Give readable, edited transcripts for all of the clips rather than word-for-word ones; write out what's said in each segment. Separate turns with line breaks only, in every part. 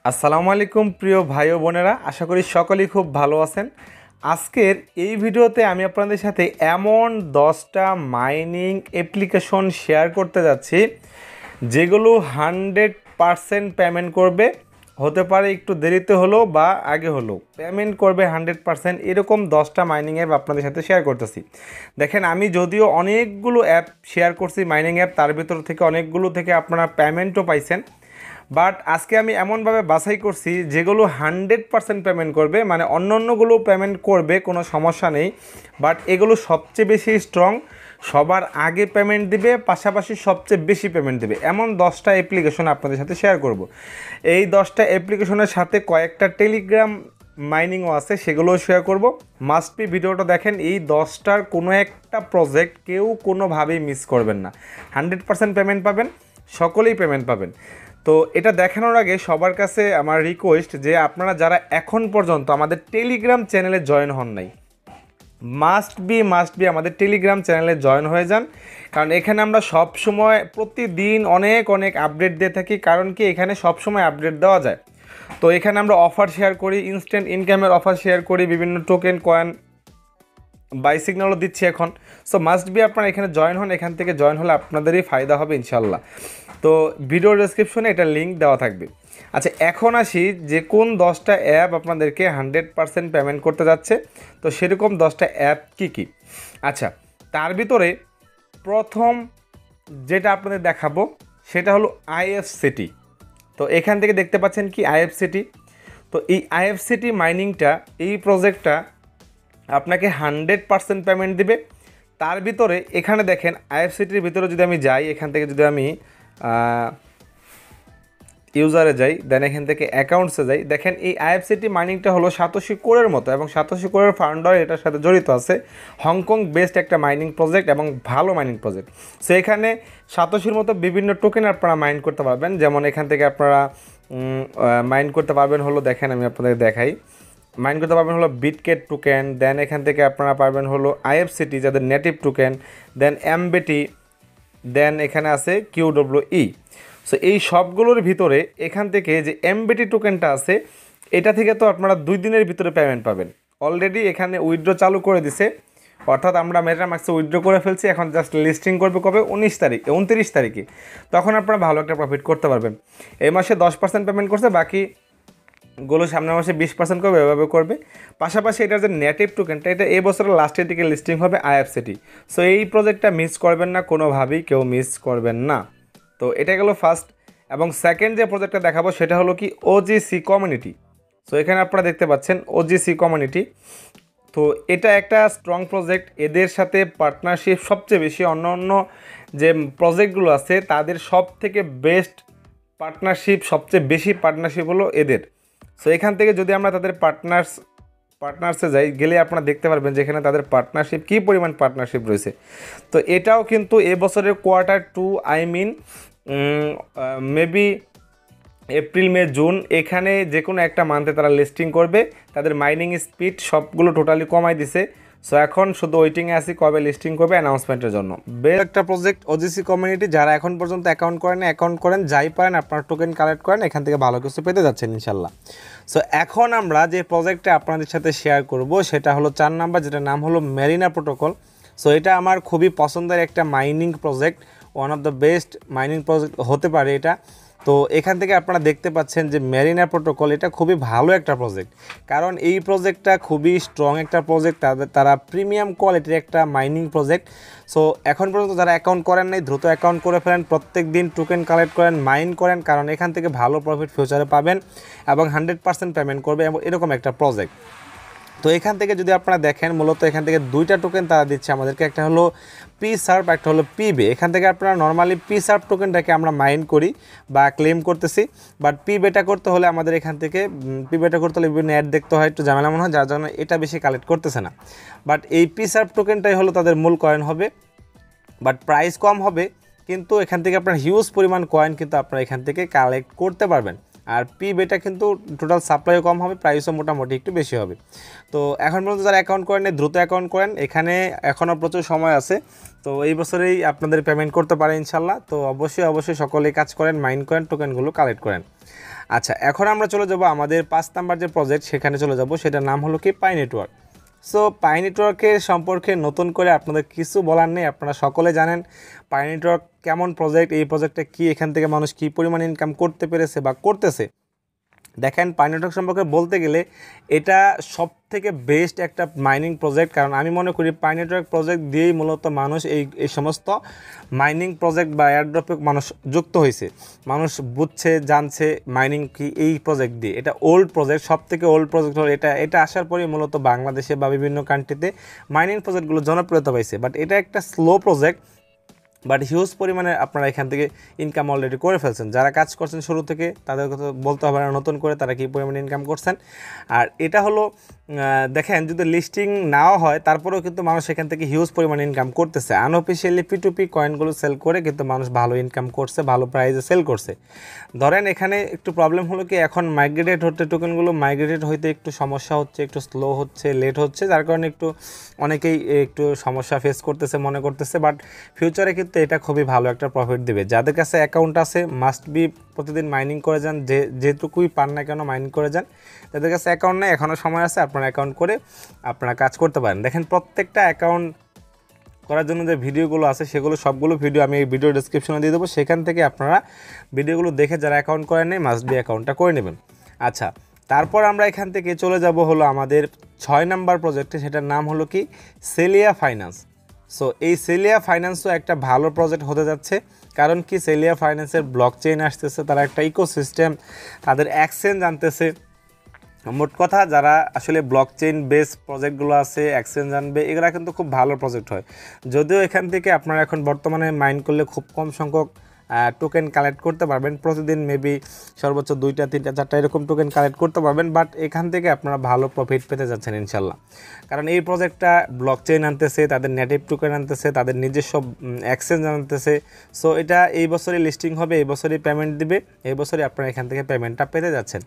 আসসালামু আলাইকুম প্রিয় ভাই ও বোনেরা, আশা করি সকলেই খুব ভালো আছেন। আজকের এই ভিডিওতে আমি আপনাদের সাথে এমন 10টা মাইনিং অ্যাপ্লিকেশন শেয়ার করতে যাচ্ছি যেগুলো 100% পেমেন্ট করবে। হতে পারে একটু দেরিতে হলেও বা আগে হলেও পেমেন্ট করবে 100%, এরকম 10টা মাইনিং অ্যাপ আপনাদের সাথে শেয়ার করতেছি। দেখেন, আমি যদিও অনেকগুলো অ্যাপ শেয়ার করছি মাইনিং অ্যাপ, তার ভিতর থেকে অনেকগুলো থেকে আপনারা পেমেন্টও পাইছেন, বাট আজকে আমি এমনভাবে বাছাই করছি যেগুলো 100% পেমেন্ট করবে, মানে অন্যান্যগুলো পেমেন্ট করবে, কোনো সমস্যা নেই, বাট এগুলো সবচেয়ে বেশি স্ট্রং, সবার আগে পেমেন্ট দিবে, পাশাপাশি সবচেয়ে বেশি পেমেন্ট দিবে, এমন 10টা অ্যাপ্লিকেশন আপনাদের সাথে শেয়ার করব। এই 10টা অ্যাপ্লিকেশনের সাথে কয়েকটা টেলিগ্রাম মাইনিংও আছে, সেগুলোও শেয়ার করব। মাস্ট বি ভিডিওটা দেখেন। এই 10টার কোনো একটা প্রজেক্ট কেউ কোনোভাবেই মিস করবেন না, 100% পেমেন্ট পাবেন, সকলেই পেমেন্ট পাবেন। তো এটা দেখানোর আগে সবার কাছে আমার রিকোয়েস্ট যে আপনারা যারা এখন পর্যন্ত আমাদের টেলিগ্রাম চ্যানেলে জয়েন হন নাই, মাস্ট বি আমাদের টেলিগ্রাম চ্যানেলে জয়েন হয়ে যান, কারণ এখানে আমরা সব সময় প্রতিদিন অনেক আপডেট দিয়ে থাকি। কারণ কি, এখানে সব সময় আপডেট দেওয়া যায়। তো এখানে আমরা অফার শেয়ার করি, ইনস্ট্যান্ট ইনকামের অফার শেয়ার করি, বিভিন্ন টোকেন কয়েন বাই সিগন্যালও দিচ্ছি এখন। সো মাস্ট বি আপনারা এখানে জয়েন হন, এখান থেকে জয়েন হলে আপনাদেরই ফায়দা হবে ইনশাল্লাহ। তো ভিডিও ডেসক্রিপশনে এটা লিঙ্ক দেওয়া থাকবে। আচ্ছা, এখন আসি যে কোন 10টা অ্যাপ আপনাদেরকে 100% পেমেন্ট করতে যাচ্ছে। তো সেরকম 10টা অ্যাপ কি। আচ্ছা, তার ভিতরে প্রথম যেটা আপনাদের দেখাবো সেটা হলো IFCT। তো এখান থেকে দেখতে পাচ্ছেন কি IFCT। তো এই IFCT মাইনিংটা, এই প্রজেক্টটা আপনাকে 100% পেমেন্ট দিবে। তার ভিতরে এখানে দেখেন IFCTর ভিতরে যদি আমি যাই, এখান থেকে যদি আমি ইউজারে যাই, দেন এখান থেকে অ্যাকাউন্টসে যাই, দেখেন এই IFCT মাইনিংটা হলো সাতোশি কোরের মতো, এবং সাতোশি কোরের ফাউন্ডার এটার সাথে জড়িত আছে। হংকং বেসড একটা মাইনিং প্রজেক্ট এবং ভালো মাইনিং প্রজেক্ট। সো এখানে সাতোশির মতো বিভিন্ন টোকেন আপনারা মাইন করতে পারবেন। যেমন এখান থেকে আপনারা মাইন করতে পারবেন হলো, দেখেন আমি আপনাদের দেখাই, মাইন করতে পারবেন হলো বিটকেট টোকেন, দেন এখান থেকে আপনারা পারবেন হলো IFCT যাদের নেটিভ টোকেন, দেন MBT, দেন এখানে আছে QWE। সো এই সবগুলোর ভিতরে এখান থেকে যে MBT টোকেনটা আছে, এটা থেকে তো আপনারা 2 দিনের ভিতরে পেমেন্ট পাবেন। অলরেডি এখানে উইথড্র চালু করে দিছে, অর্থাৎ আমরা মেটামাক্সে উইথড্র করে ফেলছি। এখন জাস্ট লিস্টিং করবে কবে, 29 তারিখে। তখন আপনারা ভালো একটা প্রফিট করতে পারবেন। এই মাসে 10% পেমেন্ট করছে, বাকিগুলো সামনের মাসে 20% করবে, এভাবে করবে। পাশাপাশি এটার যে নেটিভ টোকেনটা, এটা এই বছরের লাস্টের দিকে লিস্টিং হবে IFCT। সো এই প্রজেক্টটা মিস করবেন না, কোনোভাবেই কেউ মিস করবেন না। তো এটা গেল ফার্স্ট। এবং সেকেন্ড যে প্রজেক্টটা দেখাবো সেটা হলো কি OGC কমিউনিটি। সো এখানে আপনারা দেখতে পাচ্ছেন OGC কমিউনিটি। তো এটা একটা স্ট্রং প্রজেক্ট, এদের সাথে পার্টনারশিপ সবচেয়ে বেশি, অন্য যে প্রজেক্টগুলো আছে তাদের সব থেকে বেস্ট পার্টনারশিপ, সবচেয়ে বেশি পার্টনারশিপ হলো এদের। সো এখান থেকে যদি আমরা তাদের পার্টনার্সে যাই, গেলে আপনারা দেখতে পারবেন যে এখানে তাদের পার্টনারশিপ কী পরিমাণ পার্টনারশিপ রয়েছে। তো এটাও কিন্তু এবছরের Q2, I mean maybe April, May, June, এখানে যে কোনো একটা মান্থে তারা লিস্টিং করবে। তাদের মাইনিং স্পিড সবগুলো টোটালি কমাই দিছে। সো এখন শুধু ওয়েটিংয়ে আছি কবে লিস্টিং করবে অ্যানাউন্সমেন্টের জন্য। বেস্ট একটা প্রজেক্ট OGC কমিউনিটি। যারা এখন পর্যন্ত অ্যাকাউন্ট করেন, অ্যাকাউন্ট করেন, যাই পারেন আপনার টোকেন কালেক্ট করেন, এখান থেকে ভালো কিছু পেতে যাচ্ছেন ইনশাল্লাহ। সো এখন আমরা যে প্রজেক্টটা আপনাদের সাথে শেয়ার করব সেটা হলো 4 নাম্বার, যেটার নাম হলো মেরিনা প্রোটোকল। সো এটা আমার খুবই পছন্দের একটা mining project, one of the best mining project হতে পারে এটা। তো এখান থেকে আপনারা দেখতে পাচ্ছেন যে মেরিনা প্রোটোকল, এটা খুবই ভালো একটা প্রজেক্ট, কারণ এই প্রজেক্টটা খুবই স্ট্রং একটা প্রজেক্ট, তারা প্রিমিয়াম কোয়ালিটির একটা মাইনিং প্রজেক্ট। সো এখন পর্যন্ত যারা অ্যাকাউন্ট করেন নাই, দ্রুত অ্যাকাউন্ট করে ফেলেন, প্রত্যেক দিন টোকেন কালেক্ট করেন, মাইন করেন, কারণ এখান থেকে ভালো প্রফিট ফিউচারে পাবেন এবং 100% পেমেন্ট করবে, এবং এরকম একটা প্রজেক্ট। তো এখান থেকে যদি আপনারা দেখেন, মূলত এখান থেকে 2টা টোকেন তারা দিচ্ছে আমাদেরকে, একটা হলো PSARP, একটা হলো PBE। এখান থেকে আপনারা নর্মালি PSARP টোকেনটাকে আমরা মাইন করি বা ক্লেম করতেছি, বাট PBEটা করতে হলে আমাদের এখান থেকে PBEটা করতে হলে বিভিন্ন অ্যাড দেখতে হয়, একটু ঝামেলা মনে হয়, যার জন্য এটা বেশি কালেক্ট করতেছে না। বাট এই PSARP টোকেনটাই হলো তাদের মূল কয়েন হবে, বাট প্রাইস কম হবে, কিন্তু এখান থেকে আপনার হিউজ পরিমাণ কয়েন কিন্তু আপনারা এখান থেকে কালেক্ট করতে পারবেন। আর পি বেটা কিন্তু টোটাল সাপ্লাইও কম হবে, প্রাইসও মোটামুটি একটু বেশি হবে। তো এখন পর্যন্ত যারা অ্যাকাউন্ট করেন দ্রুত অ্যাকাউন্ট করেন, এখানে এখনও প্রচুর সময় আছে। তো এই বছরেই আপনাদের পেমেন্ট করতে পারে ইনশাল্লাহ। তো অবশ্যই সকলেই কাজ করেন, মাইন্ড করেন, টোকেনগুলো কালেক্ট করেন। আচ্ছা, এখন আমরা চলে যাব আমাদের 5 নাম্বার যে প্রজেক্ট সেখানে চলে যাব, সেটার নাম হলো কি পাই নেটওয়ার্ক। সো পাই নেটওয়ার্কের সম্পর্কে নতুন করে আপনাদের কিছু বলার নেই, আপনারা সকলে জানেন পাই নেটওয়ার্ক কেমন প্রজেক্ট, এই প্রজেক্টটা কি, এখান থেকে মানুষ কী পরিমাণ ইনকাম করতে পেরেছে বা করতেছে। দেখেন, পাই নেটওয়ার্ক সম্পর্কে বলতে গেলে এটা সব থেকে বেস্ট একটা মাইনিং প্রজেক্ট, কারণ আমি মনে করি পাই নেটওয়ার্ক প্রজেক্ট দিয়েই মূলত মানুষ এই সমস্ত মাইনিং প্রজেক্ট বা এয়ারড্রপে মানুষ যুক্ত হয়েছে, মানুষ বুঝছে জানছে মাইনিং কি এই প্রজেক্ট দিয়ে। এটা ওল্ড প্রজেক্ট, সব থেকে ওল্ড প্রজেক্ট হলো এটা আসার পরেই মূলত বাংলাদেশে বা বিভিন্ন কান্ট্রিতে মাইনিং প্রজেক্টগুলো জনপ্রিয়তা পাইছে। বাট এটা একটা স্লো প্রজেক্ট, বাট হিউজ পরিমাণে আপনারা এখান থেকে ইনকাম অলরেডি করে ফেলছেন। যারা কাজ করছেন শুরু থেকে তাদের কথা বলতে হবে না নতুন করে তারা কী পরিমাণে ইনকাম করছেন। আর এটা হলো দেখেন, যদি লিস্টিং নাও হয় তারপরেও কিন্তু মানুষ এখান থেকে হিউজ পরিমাণে ইনকাম করতেছে। আনঅফিসিয়ালি P2P কয়েনগুলো সেল করে কিন্তু মানুষ ভালো ইনকাম করছে, ভালো প্রাইসে সেল করছে। ধরেন এখানে একটু প্রবলেম হলো কি, এখন মাইগ্রেটেড হতে টোকেনগুলো মাইগ্রেটেড হইতে একটু সমস্যা হচ্ছে, একটু স্লো হচ্ছে, লেট হচ্ছে, যার কারণে অনেকেই একটু সমস্যা ফেস করতেছে মনে করতেছে। বাট ফিউচারে কিন্তু এটা খুবই ভালো একটা প্রফিট দেবে। যাদের কাছে অ্যাকাউন্ট আছে মাস্ট বি প্রতিদিন মাইনিং করে যান, যেটুকুই পান না কেন মাইনিং করে যান। যাদের কাছে অ্যাকাউন্ট নেই এখনও সময় আছে, আপনারা অ্যাকাউন্ট করে আপনারা কাজ করতে পারেন। দেখেন, প্রত্যেকটা অ্যাকাউন্ট করার জন্য যে ভিডিওগুলো আছে সেগুলো সবগুলো ভিডিও আমি এই ভিডিও ডেসক্রিপশনে দিয়ে দেবো, সেখান থেকে আপনারা ভিডিওগুলো দেখে যারা অ্যাকাউন্ট করেন নেই মাস্ট বি অ্যাকাউন্টটা করে নেবেন। আচ্ছা, তারপর আমরা এখান থেকে চলে যাব হলো আমাদের 6 নাম্বার প্রজেক্টে, সেটার নাম হলো কি সেলিয়া ফাইন্যান্স। সো এই সেলিয়া ফাইন্যান্সও একটা ভালো প্রজেক্ট হতে যাচ্ছে, কারণ কি সেলিয়া ফাইন্যান্সের ব্লক চেইন আসতেছে, তারা একটা ইকোসিস্টেম, তাদের এক্সচেঞ্জ আনতেছে। মোট কথা, যারা আসলে ব্লক চেইন বেস প্রজেক্টগুলো আছে এক্সচেঞ্জ আনবে, এগুলো কিন্তু খুব ভালো প্রজেক্ট হয়। যদিও এখান থেকে আপনারা এখন বর্তমানে মাইন করলে খুব কম সংখ্যক টোকেন কালেক্ট করতে পারবেন, প্রতিদিন মেবি সর্বোচ্চ 2টা 3টা 4টা এরকম টোকেন কালেক্ট করতে পারবেন। বাট এখান থেকে আপনারা ভালো প্রফিট পেতে যাচ্ছেন ইনশাল্লাহ, কারণ এই প্রজেক্টটা ব্লক চেইন আনতেছে, তাদের নেটিভ টোকেন আনতেছে, তাদের নিজস্ব এক্সচেঞ্জ আনতেছে। সো এটা এই বছরই লিস্টিং হবে, এই বছরই পেমেন্ট দিবে, এই বছরই আপনারা এখান থেকে পেমেন্টটা পেতে যাচ্ছেন।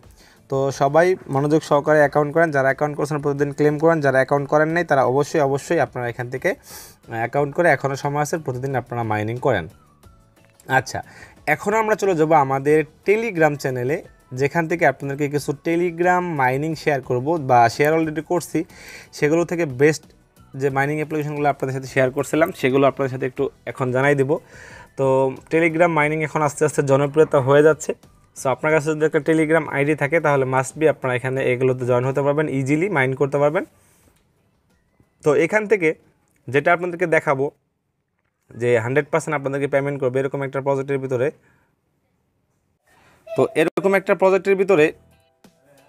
তো সবাই মনোযোগ সহকারে অ্যাকাউন্ট করেন, যারা অ্যাকাউন্ট করছেন প্রতিদিন ক্লেম করেন, যারা অ্যাকাউন্ট করেন নাই তারা অবশ্যই আপনারা এখান থেকে অ্যাকাউন্ট করে, এখনও সময় আছে, প্রতিদিন আপনারা মাইনিং করেন। আচ্ছা, এখন আমরা চলে যাব আমাদের টেলিগ্রাম চ্যানেলে, যেখান থেকে আপনাদেরকে কিছু টেলিগ্রাম মাইনিং শেয়ার করব, বা শেয়ার অলরেডি করছি, সেগুলো থেকে বেস্ট যে মাইনিং অ্যাপ্লিকেশনগুলো আপনাদের সাথে শেয়ার করছিলাম সেগুলো আপনাদের সাথে একটু এখন জানাই দেব। তো টেলিগ্রাম মাইনিং এখন আস্তে আস্তে জনপ্রিয়তা হয়ে যাচ্ছে। সো আপনার কাছে যদি একটা টেলিগ্রাম আইডি থাকে তাহলে মাস্ট বি আপনারা এখানে এগুলোতে জয়েন হতে পারবেন, ইজিলি মাইন করতে পারবেন। তো এখান থেকে যেটা আপনাদেরকে দেখাবো যে 100% আপনাদেরকে পেমেন্ট করবে এরকম একটা প্রজেক্টের ভিতরে, তো এরকম একটা প্রজেক্টের ভিতরে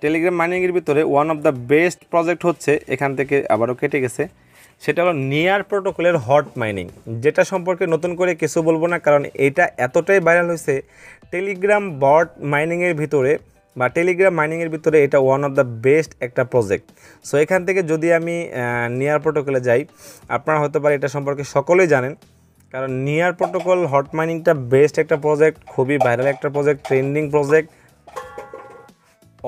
টেলিগ্রাম মাইনিংয়ের ভিতরে one of the best project হচ্ছে, এখান থেকে আবারও কেটে গেছে, সেটা হলো নিয়ার প্রোটোকলের হট মাইনিং। যেটা সম্পর্কে নতুন করে কিছু বলবো না, কারণ এটা এতটাই ভাইরাল হয়েছে টেলিগ্রাম বট মাইনিংয়ের ভিতরে বা টেলিগ্রাম মাইনিংয়ের ভিতরে, এটা ওয়ান অফ দ্য বেস্ট একটা প্রজেক্ট। সো এখান থেকে যদি আমি নিয়ার প্রোটোকলে যাই, আপনারা হতে পারে এটা সম্পর্কে সকলেই জানেন, কারণ নিয়ার প্রোটোকল হট মাইনিংটা বেস্ট একটা প্রজেক্ট, খুবই ভাইরাল একটা প্রজেক্ট, ট্রেন্ডিং প্রজেক্ট।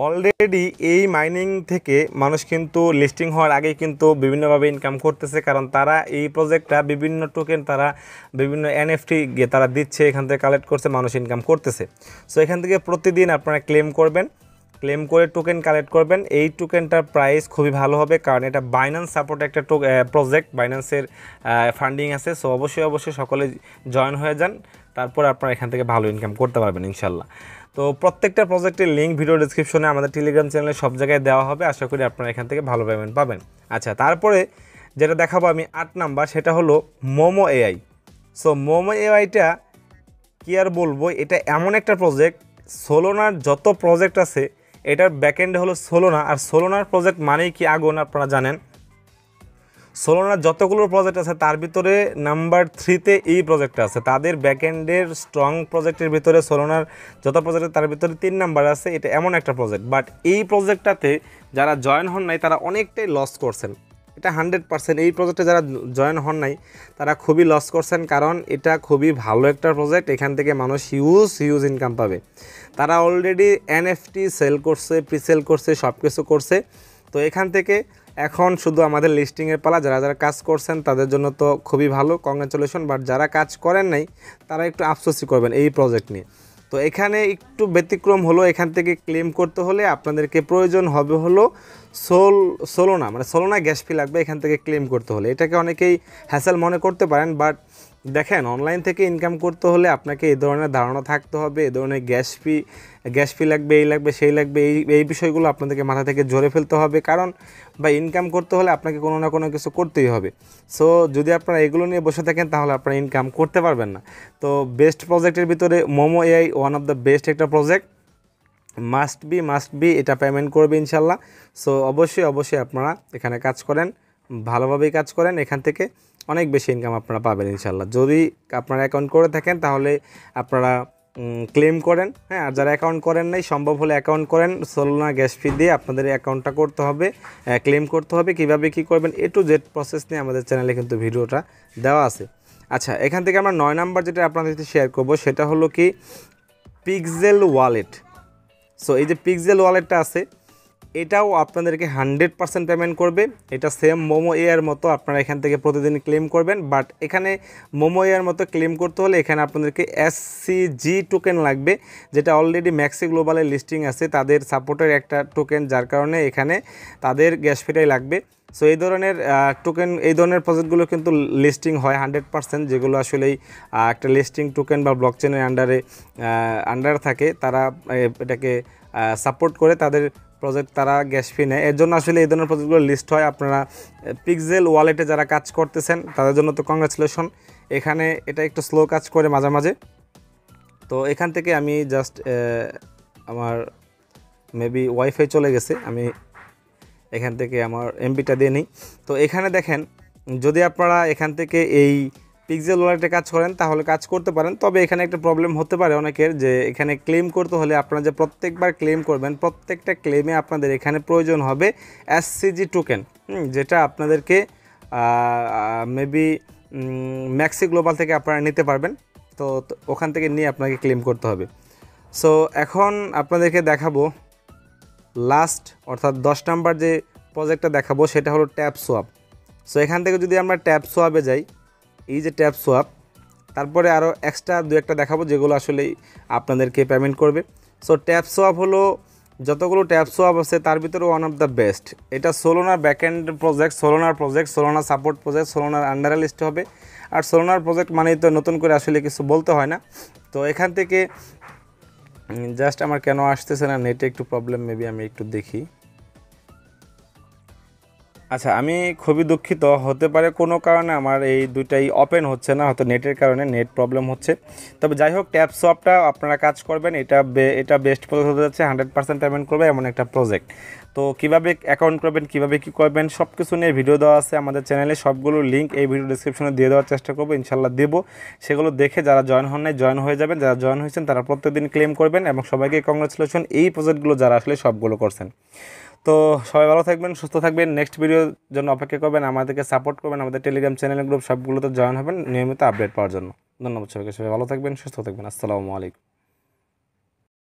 অলরেডি এই মাইনিং থেকে মানুষ কিন্তু লিস্টিং হওয়ার আগেই কিন্তু বিভিন্নভাবে ইনকাম করতেছে, কারণ তারা এই প্রজেক্টটা বিভিন্ন টোকেন, তারা বিভিন্ন NFT তারা দিচ্ছে, এখান থেকে কালেক্ট করছে, মানুষ ইনকাম করতেছে। সো এখান থেকে প্রতিদিন আপনারা ক্লেম করবেন, ক্লেম করে টোকেন কালেক্ট করবেন। এই টোকেনটার প্রাইস খুবই ভালো হবে, কারণ এটা বাইন্যান্স সাপোর্ট একটা প্রজেক্ট, বাইন্যান্সের ফান্ডিং আছে। সো অবশ্যই সকলে জয়েন হয়ে যান, তারপর আপনারা এখান থেকে ভালো ইনকাম করতে পারবেন ইনশাল্লাহ। তো প্রত্যেকটা প্রজেক্টের লিঙ্ক ভিডিও ডিসক্রিপশনে আমাদের টেলিগ্রাম চ্যানেলে সব জায়গায় দেওয়া হবে, আশা করি আপনারা এখান থেকে ভালো পেমেন্ট পাবেন। আচ্ছা, তারপরে যেটা দেখাবো আমি 8 নাম্বার, সেটা হলো মোমো AI। সো মোমো AIটা কি আর বলবো, এটা এমন একটা প্রজেক্ট, সোলোনার যত প্রজেক্ট আছে এটার ব্যাকএন্ডে হলো সোলোনা, আর সোলোনার প্রজেক্ট মানেই কি আগুন, আপনারা জানেন। সোলোনার যতগুলো প্রজেক্ট আছে তার ভিতরে নাম্বার 3-তে এই প্রজেক্টটা আছে, তাদের ব্যাকএন্ডের স্ট্রং প্রজেক্টের ভিতরে সোলোনার যত প্রজেক্ট তার ভিতরে 3 নাম্বার আছে। এটা এমন একটা প্রজেক্ট, বাট এই প্রজেক্টটাতে যারা জয়েন হন নাই তারা অনেকটাই লস করছেন। এটা 100%। এই প্রজেক্টে যারা জয়েন হন নাই তারা খুবই লস করছেন, কারণ এটা খুবই ভালো একটা প্রজেক্ট। এখান থেকে মানুষ হিউজ ইনকাম পাবে। তারা অলরেডি এনএফটি সেল করছে, প্রিসেল করছে, সব কিছু করছে। তো এখান থেকে এখন শুধু আমাদের লিস্টিংয়ের পালা। যারা যারা কাজ করছেন তাদের জন্য তো খুবই ভালো, কংগ্রাচুলেশন। বাট যারা কাজ করেন নাই তারা একটু আফসোসই করবেন এই প্রজেক্ট নিয়ে। তো এখানে একটু ব্যতিক্রম হলো, এখান থেকে ক্লেম করতে হলে আপনাদেরকে প্রয়োজন হবে হলো সোলোনা, মানে সোলোনা গ্যাস ফি লাগবে এখান থেকে ক্লেম করতে হলে। এটাকে অনেকেই হ্যাসেল মনে করতে পারেন, বাট দেখেন অনলাইন থেকে ইনকাম করতে হলে আপনাকে এই ধরনের ধারণা থাকতে হবে। এই ধরনের গ্যাস ফি লাগবে, এই লাগবে, সেই লাগবে, এই বিষয়গুলো আপনাদেরকে মাথা থেকে ঝরে ফেলতে হবে। কারণ বা ইনকাম করতে হলে আপনাকে কোনো না কোনো কিছু করতেই হবে। সো যদি আপনারা এগুলো নিয়ে বসে থাকেন তাহলে আপনারা ইনকাম করতে পারবেন না। তো বেস্ট প্রজেক্টের ভিতরে momo AI one of the best একটা প্রজেক্ট। মাস্ট বি এটা পেমেন্ট করবে ইনশাল্লাহ। সো অবশ্যই আপনারা এখানে কাজ করেন, ভালোভাবেই কাজ করেন, এখান থেকে অনেক বেশি ইনকাম আপনারা পাবেন ইনশাল্লাহ। যদি আপনারা অ্যাকাউন্ট করে থাকেন তাহলে আপনারা ক্লেম করেন, হ্যাঁ। আর যারা অ্যাকাউন্ট করেন নাই, সম্ভব হলে অ্যাকাউন্ট করেন। সোলোনা গ্যাস ফি দিয়ে আপনাদের অ্যাকাউন্টটা করতে হবে, ক্লেম করতে হবে। কীভাবে কী করবেন A to Z প্রসেস নিয়ে আমাদের চ্যানেলে কিন্তু ভিডিওটা দেওয়া আছে। আচ্ছা, এখান থেকে আমরা 9 নাম্বার যেটা আপনাদের সাথে শেয়ার করব সেটা হলো কি পিক্সেল ওয়ালেট। সো এই যে পিক্সেল ওয়ালেটটা আছে, এটাও আপনাদেরকে 100% পেমেন্ট করবে। এটা সেম মোমো এর মতো আপনারা এখান থেকে প্রতিদিন ক্লেম করবেন। বাট এখানে মোমো এর মতো ক্লেম করতে হলে এখানে আপনাদেরকে SCG টোকেন লাগবে, যেটা অলরেডি ম্যাক্সি গ্লোবালের লিস্টিং আছে, তাদের সাপোর্টের একটা টোকেন, যার কারণে এখানে তাদের গ্যাস ফিটাই লাগবে। সো এই ধরনের টোকেন, এই ধরনের প্রজেক্টগুলো কিন্তু লিস্টিং হয় 100%, যেগুলো আসলেই একটা লিস্টিং টোকেন বা ব্লকচেনের আন্ডার থাকে, তারা এটাকে সাপোর্ট করে তাদের প্রজেক্ট, তারা গ্যাস ফি নেয়। এর জন্য আসলে এই ধরনের প্রজেক্টগুলো লিস্ট হয়। আপনারা পিক্সেল ওয়ালেটে যারা কাজ করতেছেন তাদের জন্য তো কংগ্রাচুলেশন। এখানে এটা একটু স্লো কাজ করে মাঝে মাঝে। তো এখান থেকে আমি জাস্ট আমার মেবি ওয়াইফাই চলে গেছে, আমি এখান থেকে আমার এমবিটা দিয়ে নিই। তো এখানে দেখেন, যদি আপনারা এখান থেকে এই পিক্সেল ওয়ালেটে কাজ করেন তাহলে কাজ করতে পারেন। তবে এখানে একটা প্রবলেম হতে পারে অনেকের, যে এখানে ক্লেম করতে হলে আপনারা যে প্রত্যেকবার ক্লেম করবেন, প্রত্যেকটা ক্লেমে আপনাদের এখানে প্রয়োজন হবে SCG টোকেন, যেটা আপনাদেরকে মেবি ম্যাক্সি গ্লোবাল থেকে আপনারা নিতে পারবেন। তো ওখান থেকে নিয়ে আপনাকে ক্লেম করতে হবে। সো এখন আপনাদেরকে দেখাবো লাস্ট, অর্থাৎ 10 নাম্বার যে প্রজেক্টটা দেখাবো সেটা হলো ট্যাপ সোয়াপ। সো এখান থেকে যদি আমরা ট্যাপ সোয়াপে যাই, এই যে ট্যাপ সোয়াপ, তারপরে আরও এক্সট্রা দু একটা দেখাবো যেগুলো আসলেই আপনাদেরকে পেমেন্ট করবে। সো ট্যাপ সোয়াপ হলো, যতগুলো ট্যাপ সোয়াপ আছে তার ভিতরে ওয়ান অফ দ্য বেস্ট। এটা সোলোনার ব্যাকএন্ড প্রজেক্ট, সোলোনার সাপোর্ট প্রজেক্ট, সোলোনার আন্ডারে লিস্ট হবে। আর সোলোনার প্রজেক্ট মানেই তো নতুন করে আসলে কিছু বলতে হয় না। তো এখান থেকে জাস্ট আমার কেন আসতেছে না, নেটে একটু প্রবলেম, মেবি আমি একটু দেখি। আচ্ছা, আমি খুবই দুঃখিত, হতে পারে কোনো কারণে আমার এই দুইটাই ওপেন হচ্ছে না, হয়তো নেটের কারণে নেট প্রবলেম হচ্ছে। তবে যাই হোক, ট্যাপ সোয়াপটা আপনারা কাজ করবেন, এটা বেস্ট প্রজেক্ট হতে যাচ্ছে, 100% পেমেন্ট করবে এমন একটা প্রজেক্ট। তো কীভাবে অ্যাকাউন্ট করবেন, কীভাবে কী করবেন, সব কিছু নিয়ে ভিডিও দেওয়া আছে আমাদের চ্যানেলে। সবগুলো লিঙ্ক এই ভিডিও ডিসক্রিপশনে দিয়ে দেওয়ার চেষ্টা করবো, ইনশাল্লাহ দেবো। সেগুলো দেখে যারা জয়েন হন নাই জয়েন হয়ে যাবেন, যারা জয়েন হয়েছেন তারা প্রত্যেকদিন ক্লেম করবেন। এবং সবাইকে কংগ্রাচুলেশন, এই প্রজেক্টগুলো যারা আসলে সবগুলো করছেন। তো সবাই ভালো থাকবেন, সুস্থ থাকবেন। নেক্সট ভিডিওর জন্য অপেক্ষা করবেন, আমাদেরকে সাপোর্ট করবেন, আমাদের টেলিগ্রাম চ্যানেল গ্রুপ সবগুলোতে জয়েন হবেন নিয়মিত আপডেট পাওয়ার জন্য। ধন্যবাদ সবাইকে, সবাই ভালো থাকবেন, সুস্থ থাকবেন। আসসালামু আলাইকুম।